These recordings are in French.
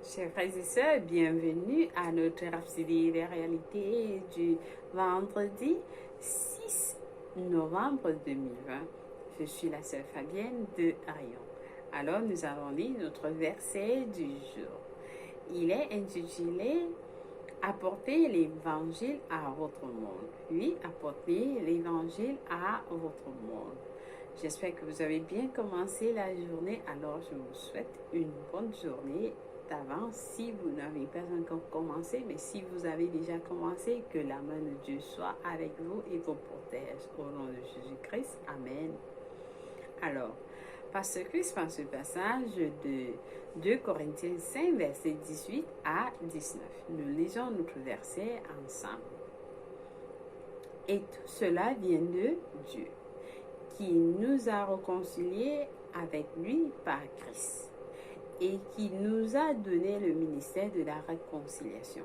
Chers frères et sœurs, bienvenue à notre rhapsodie des réalités du vendredi 6 novembre 2020. Je suis la sœur Fabienne de Rayon. Alors nous allons lire notre verset du jour. Il est intitulé Apportez l'évangile à votre monde. Oui, apportez l'évangile à votre monde. J'espère que vous avez bien commencé la journée. Alors je vous souhaite une bonne journée d'avance si vous n'avez pas encore commencé, mais si vous avez déjà commencé, que la main de Dieu soit avec vous et vous protège. Au nom de Jésus-Christ, Amen. Alors, Pasteur Chris prend ce passage de 2 Corinthiens 5, versets 18 à 19. Nous lisons notre verset ensemble. Et tout cela vient de Dieu, qui nous a réconciliés avec lui par Christ et qui nous a donné le ministère de la réconciliation.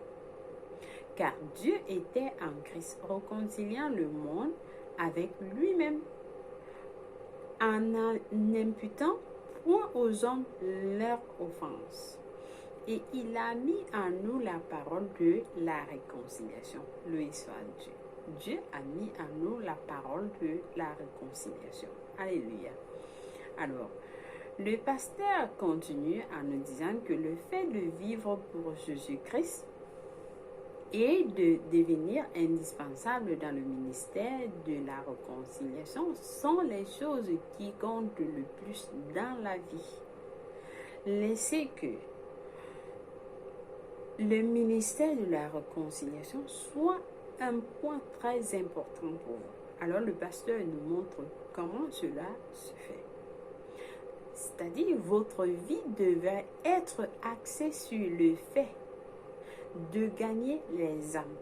Car Dieu était en Christ, réconciliant le monde avec lui-même, en n'imputant point aux hommes leur offense. Et il a mis en nous la parole de la réconciliation. Loué soit Dieu. Dieu a mis en nous la parole de la réconciliation. Alléluia. Alors, le pasteur continue en nous disant que le fait de vivre pour Jésus-Christ et de devenir indispensable dans le ministère de la réconciliation sont les choses qui comptent le plus dans la vie. Laissez que le ministère de la réconciliation soit un point très important pour vous. Alors le pasteur nous montre comment cela se fait. C'est-à-dire, votre vie devrait être axée sur le fait de gagner les âmes.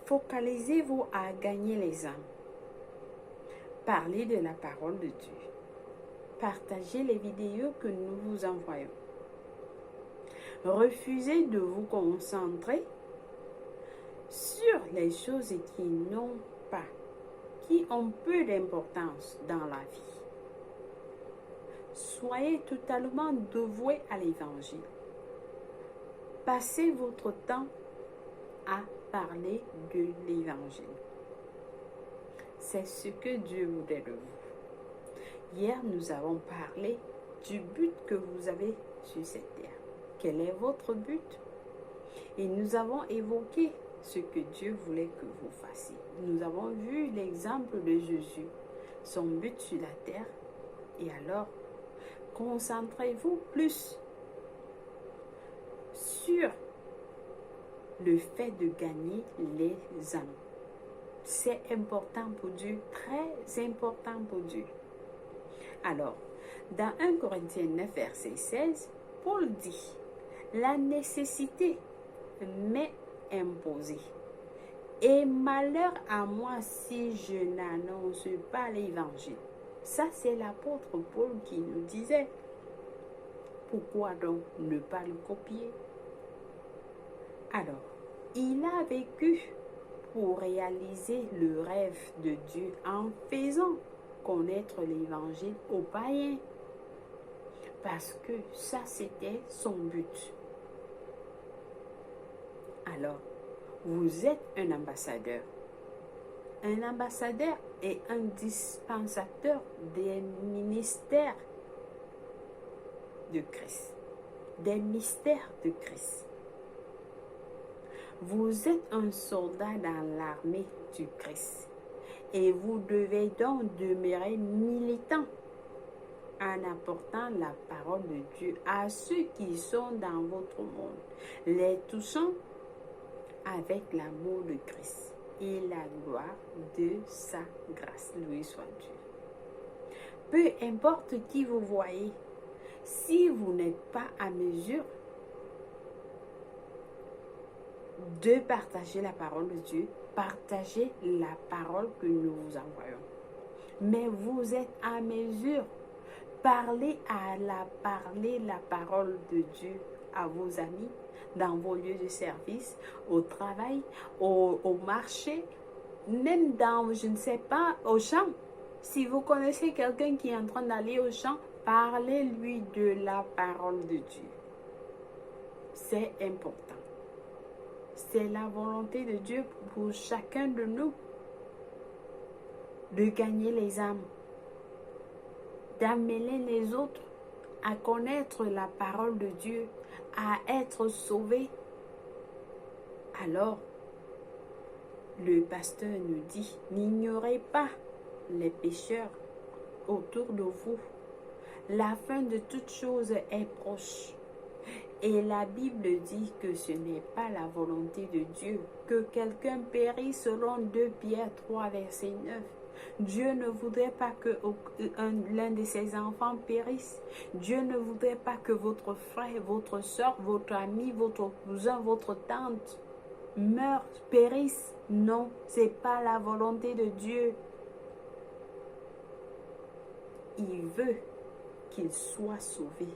Focalisez-vous à gagner les âmes. Parlez de la parole de Dieu. Partagez les vidéos que nous vous envoyons. Refusez de vous concentrer sur les choses qui ont peu d'importance dans la vie. Soyez totalement dévoués à l'évangile. Passez votre temps à parler de l'évangile. C'est ce que Dieu voudrait de vous. Hier, nous avons parlé du but que vous avez sur cette terre. Quel est votre but? Et nous avons évoqué ce que Dieu voulait que vous fassiez. Nous avons vu l'exemple de Jésus, son but sur la terre. Et alors, concentrez-vous plus sur le fait de gagner les âmes. C'est important pour Dieu, très important pour Dieu. Alors, dans 1 Corinthiens 9, verset 16, Paul dit, « La nécessité m'est imposée, et malheur à moi si je n'annonce pas l'évangile. » Ça, c'est l'apôtre Paul qui nous disait. Pourquoi donc ne pas le copier? Alors, il a vécu pour réaliser le rêve de Dieu en faisant connaître l'évangile aux païens. Parce que ça, c'était son but. Alors, vous êtes un ambassadeur. Un ambassadeur est un dispensateur des ministères de Christ, des mystères de Christ. Vous êtes un soldat dans l'armée du Christ et vous devez donc demeurer militant en apportant la parole de Dieu à ceux qui sont dans votre monde, les touchant avec l'amour de Christ et la gloire de sa grâce. Loué soit Dieu. Peu importe qui vous voyez, si vous n'êtes pas à mesure de partager la parole de Dieu, partagez la parole que nous vous envoyons. Mais vous êtes à mesure. Parlez la parole de Dieu à vos amis, dans vos lieux de service, au travail, au marché, même dans, je ne sais pas, au champ. Si vous connaissez quelqu'un qui est en train d'aller au champ, parlez-lui de la parole de Dieu. c'est important. C'est la volonté de Dieu pour chacun de nous de gagner les âmes, d'amener les autres à connaître la parole de Dieu, à être sauvés. Alors, le pasteur nous dit, n'ignorez pas les pécheurs autour de vous. La fin de toute chose est proche. Et la Bible dit que ce n'est pas la volonté de Dieu que quelqu'un périsse selon 2 Pierre 3, verset 9. Dieu ne voudrait pas que l'un de ses enfants périsse. Dieu ne voudrait pas que votre frère, votre soeur, votre ami, votre cousin, votre tante meure, périsse. Non, ce n'est pas la volonté de Dieu. Il veut qu'ils soient sauvés.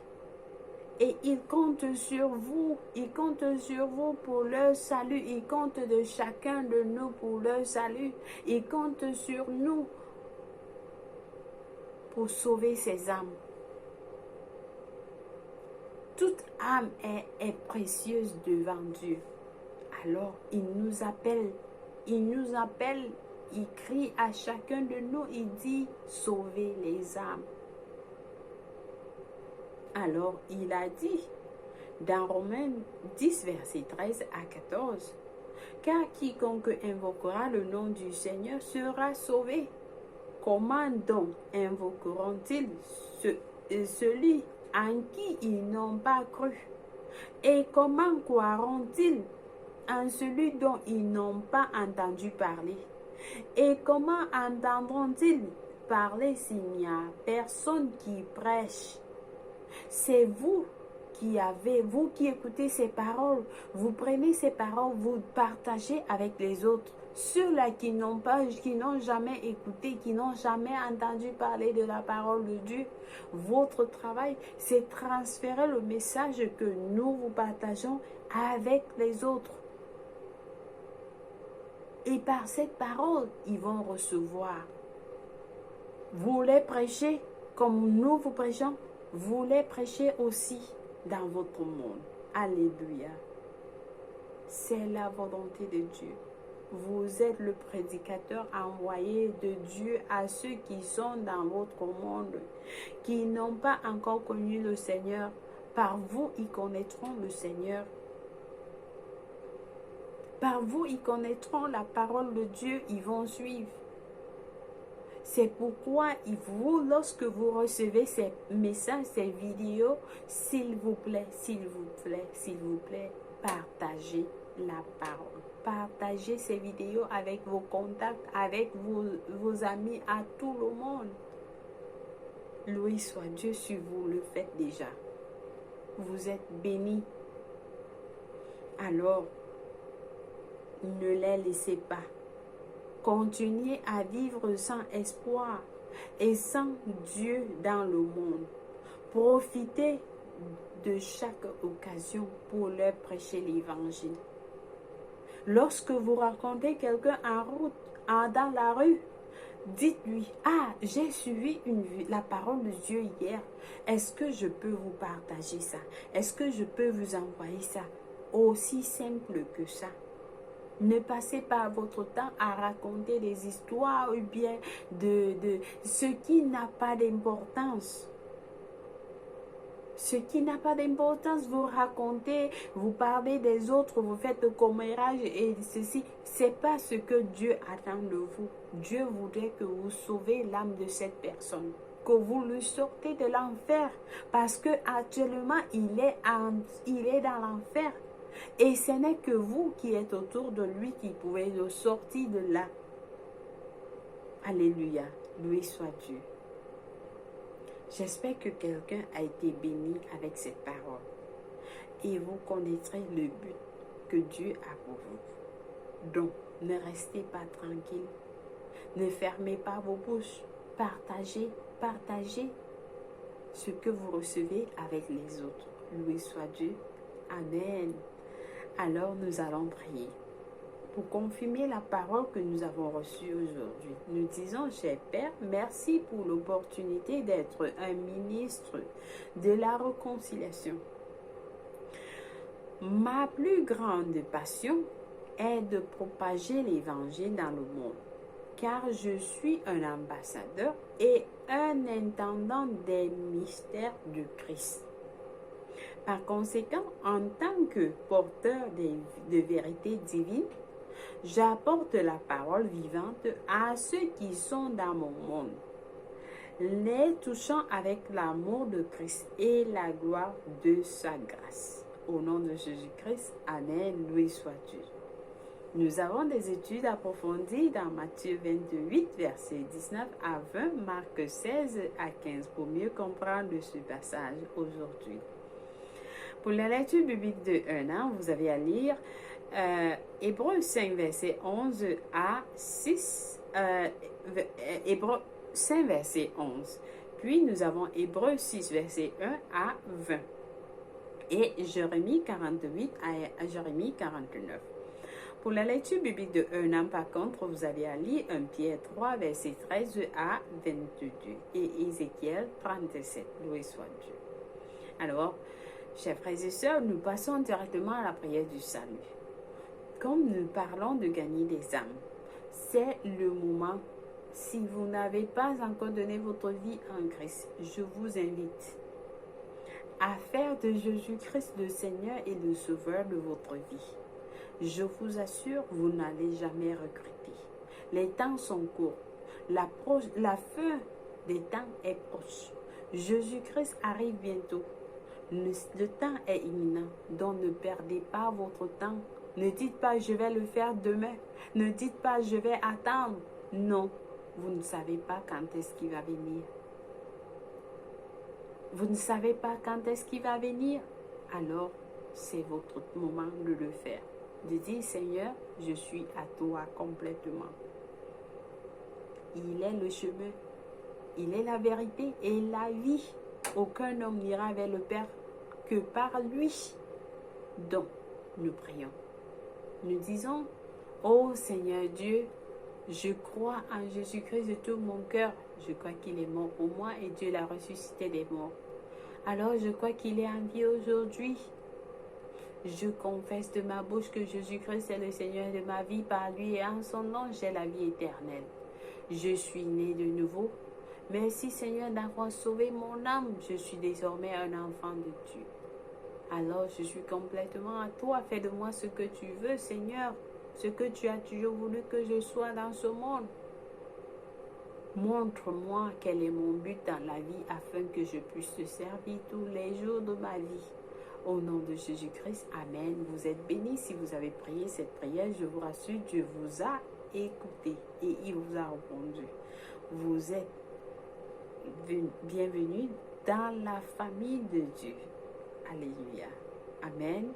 Et il compte sur vous, il compte sur vous pour leur salut, il compte de chacun de nous pour leur salut, il compte sur nous pour sauver ces âmes. Toute âme est précieuse devant Dieu. Alors il nous appelle, il crie à chacun de nous, il dit sauvez les âmes. Alors, il a dit, dans Romains 10, verset 13 à 14, « Car quiconque invoquera le nom du Seigneur sera sauvé. Comment donc invoqueront-ils celui en qui ils n'ont pas cru? Et comment croiront-ils en celui dont ils n'ont pas entendu parler? Et comment entendront-ils parler s'il n'y a personne qui prêche? » C'est vous qui écoutez ces paroles, vous prenez ces paroles, vous partagez avec les autres. Ceux-là qui n'ont jamais écouté, qui n'ont jamais entendu parler de la parole de Dieu, votre travail, c'est transférer le message que nous vous partageons avec les autres. Et par cette parole, ils vont recevoir. Vous les prêchez comme nous vous prêchons. Vous les prêchez aussi dans votre monde. Alléluia. C'est la volonté de Dieu. Vous êtes le prédicateur envoyé de Dieu à ceux qui sont dans votre monde, qui n'ont pas encore connu le Seigneur. Par vous, ils connaîtront le Seigneur. Par vous, ils connaîtront la parole de Dieu, ils vont suivre. C'est pourquoi vous, lorsque vous recevez ces messages, ces vidéos, s'il vous plaît, partagez la parole. Partagez ces vidéos avec vos contacts, avec vos amis, à tout le monde. Loué soit Dieu si vous le faites déjà. Vous êtes bénis. Alors, ne les laissez pas. Continuez à vivre sans espoir et sans Dieu dans le monde. Profitez de chaque occasion pour leur prêcher l'évangile. Lorsque vous rencontrez quelqu'un en route, dans la rue, dites-lui, j'ai suivi la parole de Dieu hier. Est-ce que je peux vous partager ça? Est-ce que je peux vous envoyer ça? Aussi simple que ça. Ne passez pas votre temps à raconter des histoires ou bien de ce qui n'a pas d'importance. Ce qui n'a pas d'importance, vous racontez, vous parlez des autres, vous faites le commérage et ceci. C'est pas ce que Dieu attend de vous. Dieu voudrait que vous sauvez l'âme de cette personne, que vous le sortez de l'enfer, parce que actuellement il est dans l'enfer. Et ce n'est que vous qui êtes autour de lui qui pouvez le sortir de là. Alléluia. Loué soit Dieu. J'espère que quelqu'un a été béni avec cette parole. Et vous connaîtrez le but que Dieu a pour vous. Donc, ne restez pas tranquille. Ne fermez pas vos bouches. Partagez ce que vous recevez avec les autres. Loué soit Dieu. Amen. Alors nous allons prier. Pour confirmer la parole que nous avons reçue aujourd'hui, nous disons, cher Père, merci pour l'opportunité d'être un ministre de la réconciliation. Ma plus grande passion est de propager l'évangile dans le monde, car je suis un ambassadeur et un intendant des mystères de Christ. Par conséquent, en tant que porteur de vérité divine, j'apporte la parole vivante à ceux qui sont dans mon monde, les touchant avec l'amour de Christ et la gloire de sa grâce. Au nom de Jésus-Christ, Amen, loué soit Dieu. Nous avons des études approfondies dans Matthieu 28, versets 19 à 20, Marc 16 à 15, pour mieux comprendre ce passage aujourd'hui. Pour la lecture biblique de 1 an, vous avez à lire Hébreux 5, verset 11 à 6, Hébreux 5, verset 11. Puis nous avons Hébreux 6, verset 1 à 20. Et Jérémie 48 à Jérémie 49. Pour la lecture biblique de 1 an, par contre, vous avez à lire 1 Pierre 3, verset 13 à 22 et Ézéchiel 37. Loué soit Dieu. Alors, chers frères et sœurs, nous passons directement à la prière du salut. Comme nous parlons de gagner des âmes, c'est le moment. Si vous n'avez pas encore donné votre vie en Christ, je vous invite à faire de Jésus-Christ le Seigneur et le Sauveur de votre vie. Je vous assure, vous n'allez jamais regretter. Les temps sont courts. La fin des temps est proche. Jésus-Christ arrive bientôt. Le temps est imminent. Donc ne perdez pas votre temps. Ne dites pas je vais le faire demain. Ne dites pas je vais attendre. Non, vous ne savez pas quand est-ce qu'il va venir. Vous ne savez pas quand est-ce qu'il va venir. Alors, c'est votre moment de le faire. De dire, Seigneur, je suis à toi complètement. Il est le chemin, il est la vérité et la vie. Aucun homme n'ira vers le Père que par lui. Donc, nous prions. Nous disons, ô Seigneur Dieu, je crois en Jésus-Christ de tout mon cœur. Je crois qu'il est mort pour moi et Dieu l'a ressuscité des morts. Alors, je crois qu'il est en vie aujourd'hui. Je confesse de ma bouche que Jésus-Christ est le Seigneur de ma vie. Par lui et en son nom, j'ai la vie éternelle. Je suis né de nouveau. Merci Seigneur d'avoir sauvé mon âme. Je suis désormais un enfant de Dieu. Alors je suis complètement à toi. Fais de moi ce que tu veux, Seigneur. Ce que tu as toujours voulu que je sois dans ce monde. Montre-moi quel est mon but dans la vie afin que je puisse te servir tous les jours de ma vie. Au nom de Jésus-Christ, Amen. Vous êtes bénis si vous avez prié cette prière. Je vous rassure, Dieu vous a écouté et il vous a répondu. Vous êtes bienvenus dans la famille de Dieu. Alléluia. Amen.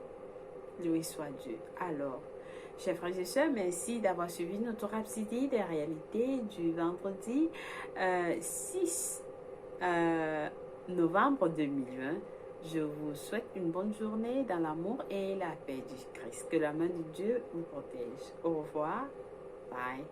Loué soit Dieu. Alors, chers frères et sœurs, merci d'avoir suivi notre Rhapsodie des réalités du vendredi 6 novembre 2020. Je vous souhaite une bonne journée dans l'amour et la paix du Christ. Que la main de Dieu vous protège. Au revoir. Bye.